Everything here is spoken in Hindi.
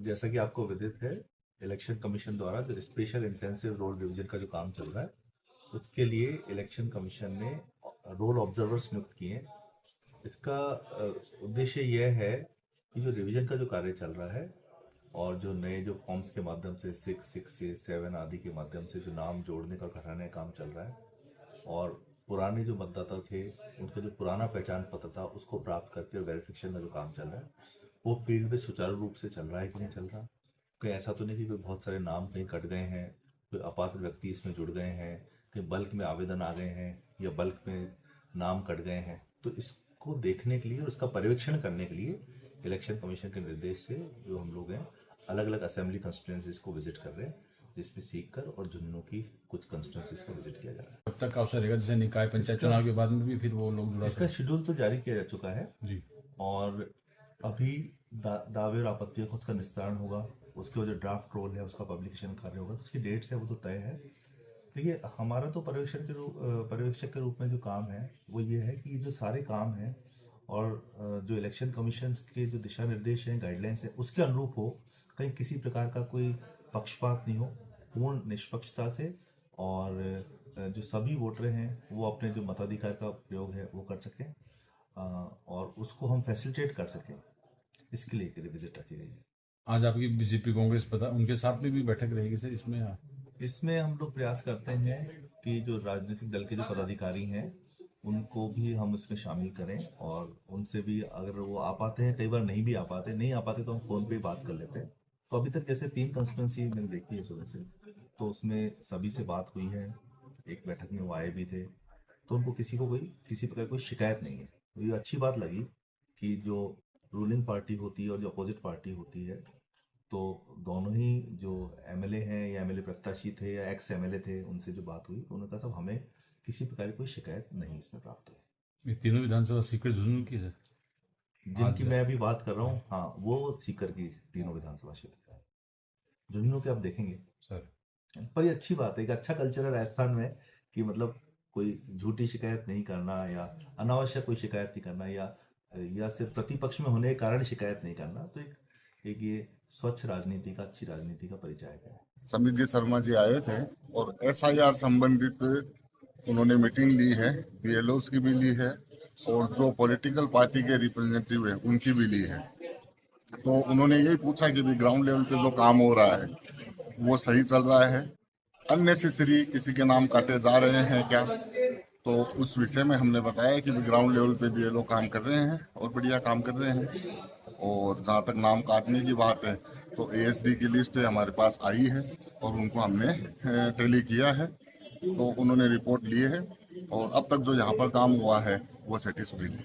जैसा कि आपको विदित है, इलेक्शन कमीशन द्वारा जो स्पेशल इंटेंसिव रोल रिवीजन का जो काम चल रहा है, उसके लिए इलेक्शन कमीशन ने रोल ऑब्जर्वर्स नियुक्त किए हैं। इसका उद्देश्य यह है कि जो रिवीजन का जो कार्य चल रहा है और जो नए जो फॉर्म्स के माध्यम से 6 से 7 आदि के माध्यम से जो नाम जोड़ने का घटाने का काम चल रहा है और पुराने जो मतदाता थे उनका जो पुराना पहचान पत्र था उसको प्राप्त करके वेरिफिकेशन का जो काम चल रहा है वो फील्ड में सुचारू रूप से चल रहा है कि नहीं चल रहा। कहीं ऐसा तो नहीं कि कोई बहुत सारे नाम कहीं कट गए हैं, कोई अपात्र व्यक्ति इसमें जुड़ गए हैं, कहीं बल्क में आवेदन आ गए हैं या बल्क में नाम कट गए हैं। तो इसको देखने के लिए और उसका पर्यवेक्षण करने के लिए इलेक्शन कमीशन के निर्देश से जो हम लोग हैं अलग अलग असेंबली कंस्टिट्यूंसीज को विजिट कर रहे हैं, जिसमें सीकर और झुंझुनू की कुछ कंस्टिट्यूंसीज को विजिट किया जा रहा है। कब तक का अवसर रहेगा, जैसे निकाय पंचायत चुनाव के बाद में भी फिर वो लोग जुड़ा? इसका शेड्यूल तो जारी किया जा चुका है जी। और अभी दावे और आपत्तियों का उसका निस्तारण होगा, उसके बाद जो ड्राफ्ट रोल है उसका पब्लिकेशन कार्य होगा, तो उसकी डेट्स है वो तो तय है। देखिए, हमारा तो पर्यवेक्षक के रूप में जो काम है वो ये है कि जो सारे काम हैं और जो इलेक्शन कमीशन के जो दिशा निर्देश हैं, गाइडलाइंस हैं, उसके अनुरूप हो, कहीं किसी प्रकार का कोई पक्षपात नहीं हो, पूर्ण निष्पक्षता से और जो सभी वोटर हैं वो अपने जो मताधिकार का प्रयोग है वो कर सकें और उसको हम फैसिलिटेट कर सकें, इसके लिए विजिट रखी गई है। आज आपकी बीजेपी कांग्रेस पता उनके साथ में भी बैठक रहेगी सर इसमें? इसमें हम लोग प्रयास करते हैं कि जो राजनीतिक दल के जो पदाधिकारी हैं उनको भी हम इसमें शामिल करें और उनसे भी अगर वो आ पाते हैं, कई बार नहीं भी आ पाते तो हम फोन पे ही बात कर लेते हैं। तो अभी तक जैसे 3 कंस्टिट्यूंसी मैंने देखी है सुबह से, तो उसमें सभी से बात हुई है, एक बैठक में वो आए भी थे, तो उनको किसी प्रकार कोई शिकायत नहीं है। तो ये अच्छी बात लगी कि जो रूलिंग पार्टी होती है और जो अपोजिट पार्टी होती है, तो दोनों ही जो एमएलए हैं या एमएलए प्रत्याशी थे या एक्स एमएलए थे, उनसे जो बात हुई उन्होंने कहा सब हमें किसी प्रकार की कोई शिकायत नहीं इसमें प्राप्त हुई। ये तीनों विधानसभा सीकर झुंझुनू की है जिनकी मैं अभी बात कर रहा हूँ, हाँ, वो सीकर की तीनों विधानसभा क्षेत्र है। झुंझुनू के आप देखेंगे सर। पर ये अच्छी बात है, एक अच्छा कल्चर है राजस्थान में कि मतलब कोई झूठी शिकायत नहीं करना या अनावश्यक कोई शिकायत नहीं करना या सिर्फ प्रतिपक्ष में होने के कारण शिकायत नहीं करना। तो एक ये स्वच्छ राजनीति का, अच्छी राजनीति का परिचायक है। समीर जी शर्मा जी आए थे और एसआईआर संबंधित उन्होंने मीटिंग ली है, बीएलओस की भी ली है और जो पॉलिटिकल पार्टी के रिप्रेजेंटेटिव हैं उनकी भी ली है। तो उन्होंने यही पूछा कि ग्राउंड लेवल पे जो काम हो रहा है वो सही चल रहा है, अननेसेसरी किसी के नाम काटे जा रहे हैं क्या। तो उस विषय में हमने बताया कि ग्राउंड लेवल पे बीएलओ काम कर रहे हैं और बढ़िया काम कर रहे हैं। और जहाँ तक नाम काटने की बात है तो एएसडी की लिस्ट हमारे पास आई है और उनको हमने टैली किया है, तो उन्होंने रिपोर्ट ली है और अब तक जो यहाँ पर काम हुआ है वो सेटिस्फाइड है।